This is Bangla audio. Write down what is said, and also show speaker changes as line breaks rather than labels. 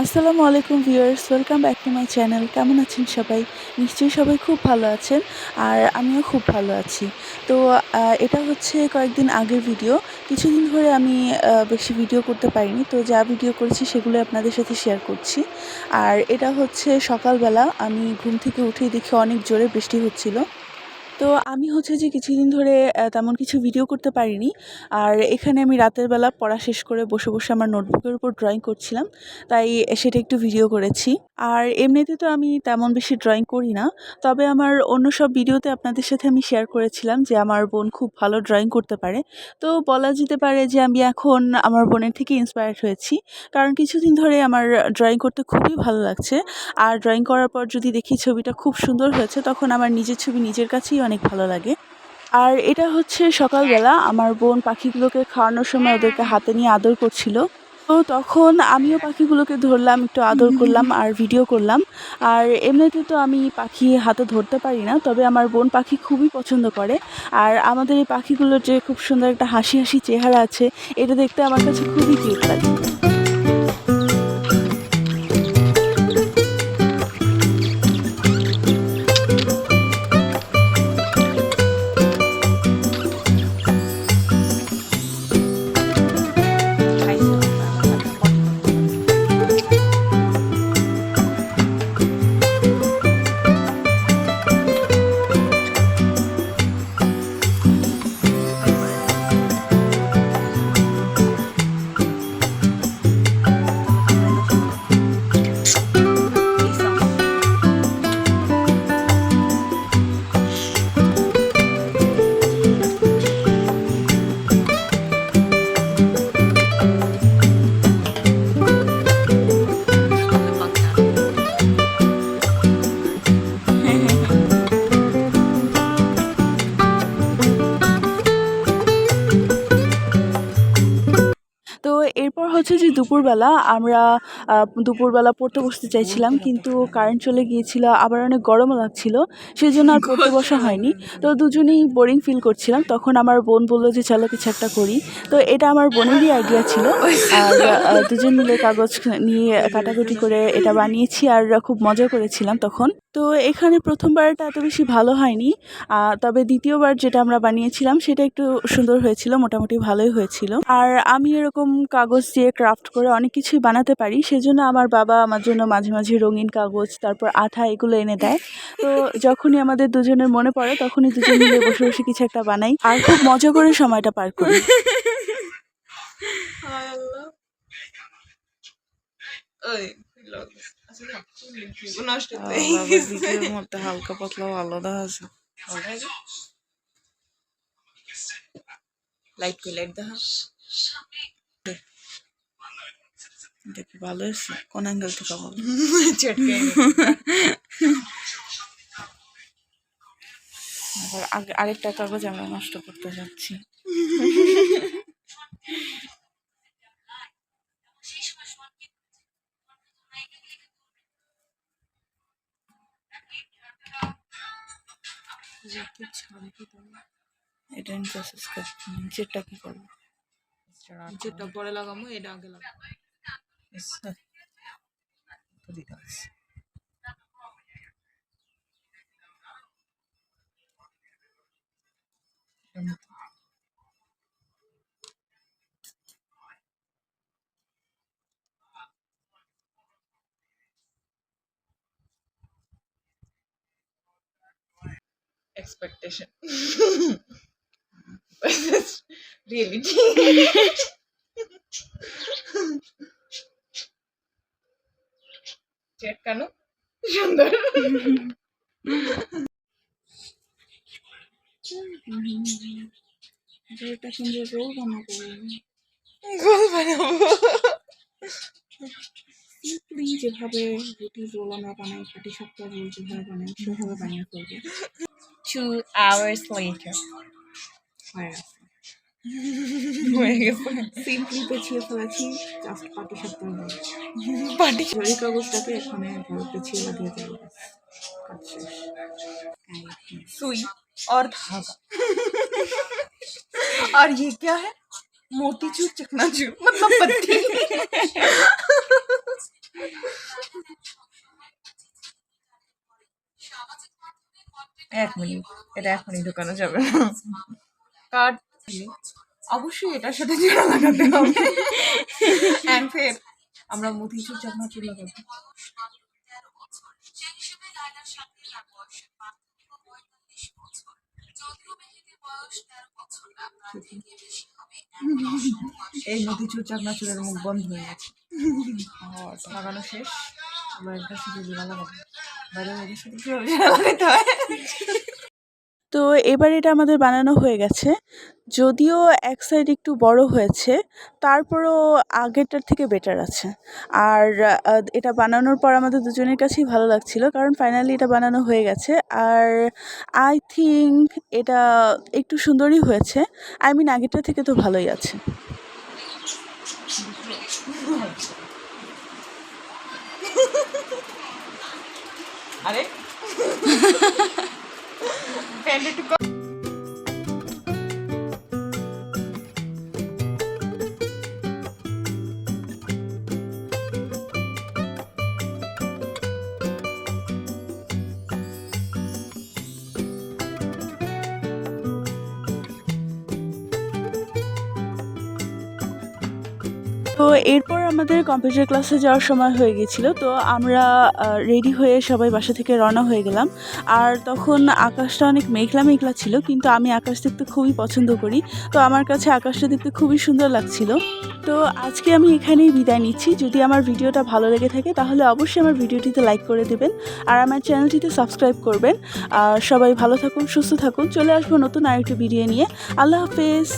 আসসালামু আলাইকুম viewers, welcome back to my channel. কেমন আছেন সবাই? নিশ্চয়ই সবাই খুব ভালো আছেন। আর আমিও খুব ভালো আছি। তো এটা হচ্ছে কয়েকদিন আগের ভিডিও। কিছুদিন ধরে আমি বেশি ভিডিও করতে পারিনি। তো যা ভিডিও করেছি সেগুলো আপনাদের সাথে শেয়ার করছি। আর এটা হচ্ছে সকালবেলা আমি ঘুম থেকে উঠেই দেখি অনেক জোরে বৃষ্টি হচ্ছিল। তো আমি হচ্ছে যে কিছুদিন ধরে তেমন কিছু ভিডিও করতে পারিনি। আর এখানে আমি রাতের বেলা পড়া শেষ করে বসে, বসে আমার নোটবুকের উপর ড্রয়িং করছিলাম। তাই সেটা একটু ভিডিও করেছি। আর এমনিতে তো আমি তেমন বেশি ড্রয়িং করি না। তবে আমার অন্য সব ভিডিওতে আপনাদের সাথে আমি শেয়ার করেছিলাম যে আমার বোন খুব ভালো ড্রয়িং করতে পারে। তো বলা যেতে পারে যে আমি এখন আমার বোনের থেকে ইন্সপায়ার্ড হয়েছি। কারণ কিছুদিন ধরে আমার ড্রয়িং করতে খুবই ভালো লাগছে। আর ড্রয়িং করার পর যদি দেখি ছবিটা খুব সুন্দর হয়েছে, তখন আমার নিজের ছবি নিজের কাছেই অনেক ভালো লাগে। আর এটা হচ্ছে সকালবেলা আমার বোন পাখিগুলোকে খাওয়ানোর সময় ওদেরকে হাতে নিয়ে আদর করছিল। তো তখন আমিও পাখিগুলোকে ধরলাম, একটু আদর করলাম আর ভিডিও করলাম। আর এমনিতে তো আমি পাখি হাতে ধরতে পারি না, তবে আমার বোন পাখি খুবই পছন্দ করে। আর আমাদের এই পাখিগুলোর যে খুব সুন্দর একটা হাসি হাসি চেহারা আছে, এটা দেখতে আমার কাছে খুবই কিউট লাগে। তো এরপর হচ্ছে যে দুপুরবেলা আমরা দুপুরবেলা পড়তে বসতে চাইছিলাম, কিন্তু কারেন্ট চলে গিয়েছিল, আবার অনেক গরমও লাগছিল, সেই জন্য আর পড়তে বসা হয়নি। তো দুজনেই বোরিং ফিল করছিলাম, তখন আমার বোন বললো যে চলো কিছু একটা করি। তো এটা আমার বোনেরই আইডিয়া ছিল। আর দুজন মিলে কাগজ নিয়ে কাটাকুটি করে এটা বানিয়েছি আর খুব মজা করেছিলাম তখন। তো এখানে প্রথমবারটা এত বেশি ভালো হয়নি, তবে দ্বিতীয়বার যেটা আমরা বানিয়েছিলাম সেটা একটু সুন্দর হয়েছিল, মোটামুটি ভালোই হয়েছিল। আর আমি এরকম কাগজ দিয়ে ক্রাফট করে অনেক কিছুই বানাতে পারি, সেজন্য আমার বাবা আমার জন্য মাঝে মাঝে রঙিন কাগজ, তারপর আঠা, এগুলো এনে দেয়। তো যখনই আমাদের দুজনের মনে পড়ে তখনই দুজন মিলে বসে বসে কিছু একটা বানাই আর খুব মজা করে সময়টা পার করি। ভিডিওর মধ্যে হালকা পাতলা ভালো দেখা আছে। লাইট কই লাইট দেখা দেখি ভালো হয়েছে কোন অ্যাঙ্গেল থেকে বল। আরেকটা কাগজ আমরা নষ্ট করতে যাচ্ছি। এটা প্রসেস করছি, নিচেরটা কি করবো? নিচেরটা পরে লাগাবো, এটা আগে লাগাবো। Expectation versus reality. চেট কেন সুন্দর? এটা সুন্দর রোল বানাবো। গোল বানাবো সিম্পলি, যেভাবে রুটির রোল আমরা বানাই, পাটি সাপটার রোল যেভাবে বানাই সেভাবে বানিয়ে ফেলবো। 2 hours later হয়ে গেছে সিম্পলি পেছিয়ে ফেলেছি, জাস্ট পাটি সাপটার রোল। পাটি জরি কাগজটাকে এখানে পেছিয়ে লাগিয়ে দেবো, কাজ শেষ। सुई और धागा और ये क्या है? मोतीचूर चकनाचूर, मतलब पत्ती।
1 মিনিট, এটা এখনই ঢোকানো যাবে না। কাট। অবশ্যই এটার সাথে জোড়া লাগাতে হবে। এন্ড ফের আমরা মতিচুর চাকমা চুল লাগাবো। এই মতিচুর চাকমা চুলের মুখ বন্ধ হয়ে গেছে। লাগানো শেষ। আমরা এটার সাথে জোড়া লাগাবো। বাইরে এটার সাথে জোড়া লাগাতে হয়।
তো এবার এটা আমাদের বানানো হয়ে গেছে। যদিও এক সাইড একটু বড় হয়েছে, তারপরও আগেরটার থেকে বেটার আছে। আর এটা বানানোর পর আমাদের দুজনের কাছেই ভালো লাগছিল, কারণ ফাইনালি এটা বানানো হয়ে গেছে। আর আই থিঙ্ক এটা একটু সুন্দরই হয়েছে। আই মিন আগেরটা থেকে তো ভালোই আছে।
আরে প্যান্ট একটু
তো এরপর আমাদের কম্পিউটার ক্লাসে যাওয়ার সময় হয়ে গেছিলো। তো আমরা রেডি হয়ে সবাই বাসা থেকে রওনা হয়ে গেলাম। আর তখন আকাশটা অনেক মেঘলা মেঘলা ছিল, কিন্তু আমি আকাশ দেখতে খুবই পছন্দ করি। তো আমার কাছে আকাশটা দেখতে খুবই সুন্দর লাগছিল। তো আজকে আমি এখানেই বিদায় নিচ্ছি। যদি আমার ভিডিওটা ভালো লেগে থাকে তাহলে অবশ্যই আমার ভিডিওটিতে লাইক করে দেবেন, আর আমার চ্যানেলটিতে সাবস্ক্রাইব করবেন। আর সবাই ভালো থাকুন, সুস্থ থাকুন। চলে আসবো নতুন আরেকটি ভিডিও নিয়ে। আল্লাহ হাফেজ।